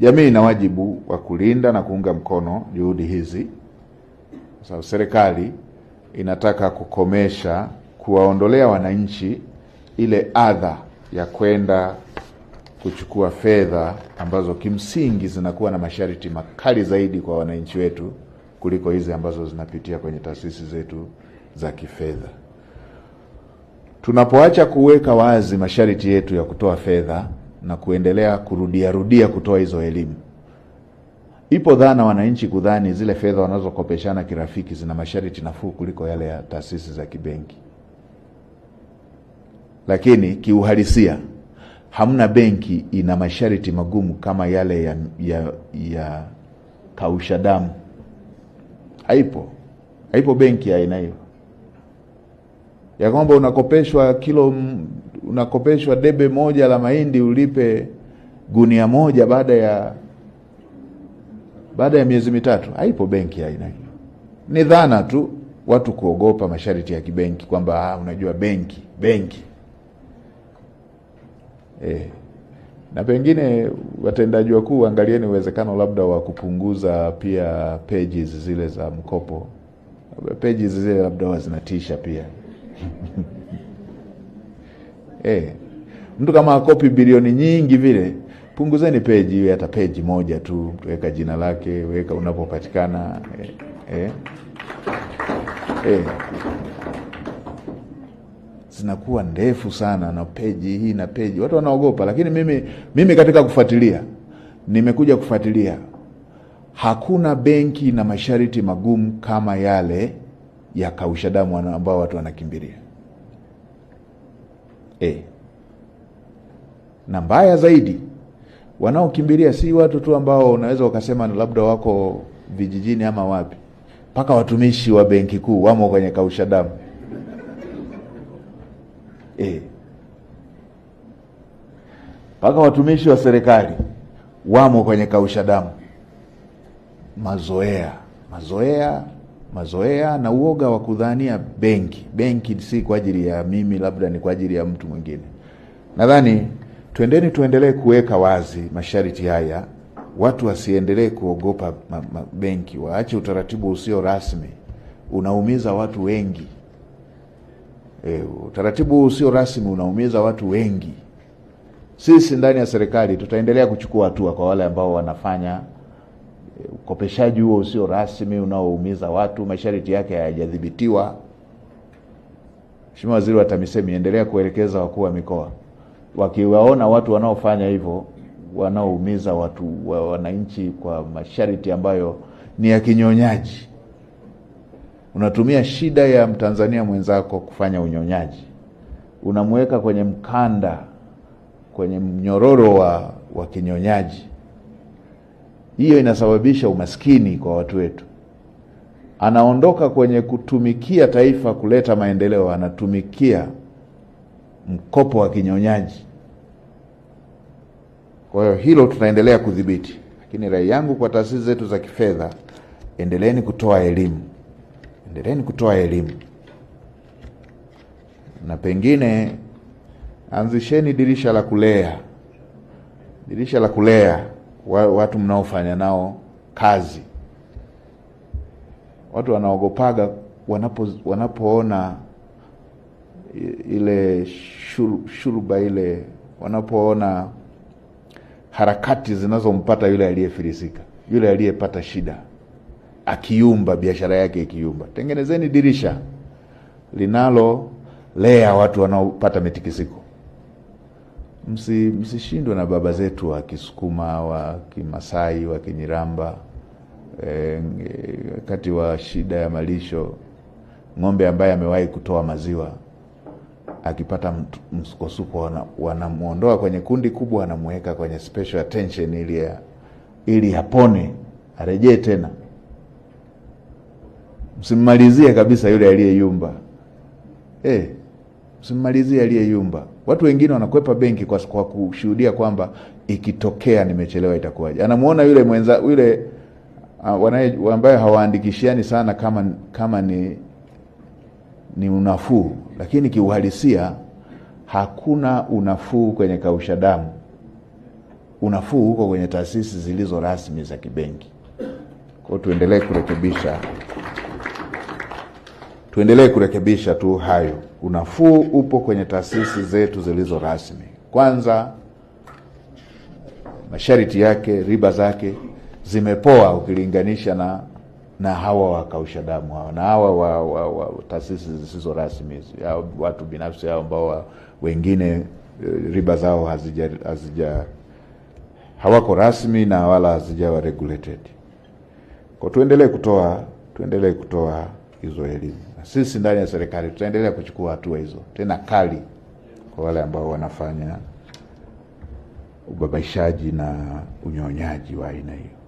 Jamii ina wajibu wa kulinda na kuunga mkono juhudi hizi. Sasa serikali inataka kukomesha, kuwaondolea wananchi ile adha ya kwenda kuchukua fedha ambazo kimsingi zinakuwa na masharti makali zaidi kwa wananchi wetu kuliko hizi ambazo zinapitia kwenye taasisi zetu za kifedha. Tunapoacha kuweka wazi masharti yetu ya kutoa fedha na kuendelea kurudia kutoa hizo elimu, ipo dhana wananchi kudhani zile fedha wanazokopeshana kirafiki zina masharti nafuu kuliko yale ya taasisi za kibenki. Lakini kiuhalisia hamna benki ina masharti magumu kama yale ya kausha damu. Haipo benki ya aina hiyo, ya kwamba unakopeshwa debe moja la mahindi ulipe gunia moja baada ya miezi mitatu. Haipo benki ya aina hiyo. Ni dhana tu watu kuogopa masharti ya kibenki, kwamba unajua benki. Na pengine watendaji wakuu, angalieni uwezekano labda wa kupunguza pia pages zile za mkopo. Pages zile labda zinatisha pia. Mtu kama akopi bilioni nyingi vile, punguzeni page iwe hata page moja tu, weka jina lake, weka unapopatikana. Zinakuwa ndefu sana na page hii na page, watu wanaogopa. Lakini mimi katika kufuatilia, nimekuja kufuatilia, hakuna benki na masharti magumu kama yale ya kausha damu ambao watu wanakimbilia. Na mbaya zaidi, wanaokimbilia si watu tu ambao unaweza ukasema labda wako vijijini ama wapi, mpaka watumishi wa benki kuu wamo kwenye kausha damu. Mpaka watumishi wa serikali wamo kwenye kausha damu. Mazoea na uoga wa kudhania benki si kwa ajili ya mimi, labda ni kwa ajili ya mtu mwingine. Nadhani tuendelee kuweka wazi masharti haya, watu wasiendelee kuogopa benki, waache utaratibu usio rasmi, unaumiza watu wengi. Utaratibu usio rasmi unaumiza watu wengi. Sisi ndani ya serikali tutaendelea kuchukua hatua kwa wale ambao wanafanya ukopeshaji huo usio rasmi unaoumiza watu, masharti yake hayajadhibitiwa. Mheshimiwa Waziri wa TAMISEMI, endelea kuelekeza wakuu wa mikoa, wakiwaona watu wanaofanya hivyo, wanaoumiza watu wananchi kwa masharti ambayo ni ya kinyonyaji. Unatumia shida ya Mtanzania mwenzako kufanya unyonyaji, unamweka kwenye mkanda, kwenye mnyororo wa kinyonyaji. Hiyo inasababisha umaskini kwa watu wetu. Anaondoka kwenye kutumikia taifa kuleta maendeleo, anatumikia mkopo wa kinyonyaji. Kwa hiyo hilo tunaendelea kudhibiti. Lakini rai yangu kwa taasisi zetu za kifedha, endeleeni kutoa elimu. Na pengine anzisheni dirisha la kulea watu mnaofanya nao kazi. Watu wanaogopaga wanapoona ile shuruba ile, wanapoona harakati zinazompata yule aliyefilisika, yule aliyepata shida, akiyumba, biashara yake ikiyumba. Tengenezeni dirisha linalolea watu wanaopata mitikisiko. Msishindwe na baba zetu wa Kisukuma, wa Kimasai, wa Kinyiramba. Wakati wa shida ya malisho, ng'ombe ambaye amewahi kutoa maziwa akipata msukosuko, wanamuondoa kwenye kundi kubwa, wanamuweka kwenye special attention ili apone, arejee tena. Msimmalizie kabisa yule aliyeyumba. Msimmalizie aliyeyumba. Watu wengine wanakwepa benki kwa kushuhudia kwamba ikitokea nimechelewa itakuwaje. Anamuona yule yule ambaye hawaandikishiani sana kama ni unafuu, lakini kiuhalisia hakuna unafuu kwenye kausha damu. unafuu huko kwenye taasisi zilizo rasmi za kibenki. Kwa tuendelee kurekebisha tu hayo. Unafuu upo kwenye taasisi zetu zilizo rasmi. Kwanza, masharti yake, riba zake zimepoa ukilinganisha na hawa wakausha damu hawa, na hawa wa taasisi zisizo rasmi, watu binafsi hao ambao wengine riba zao hawako rasmi na wala hazijawa regulated. Kwa tuendelee kutoa hizo elimu. Na sisi ndani ya serikali tutaendelea kuchukua hatua hizo, tena kali, kwa wale ambao wanafanya ubabaishaji na unyonyaji wa aina hiyo.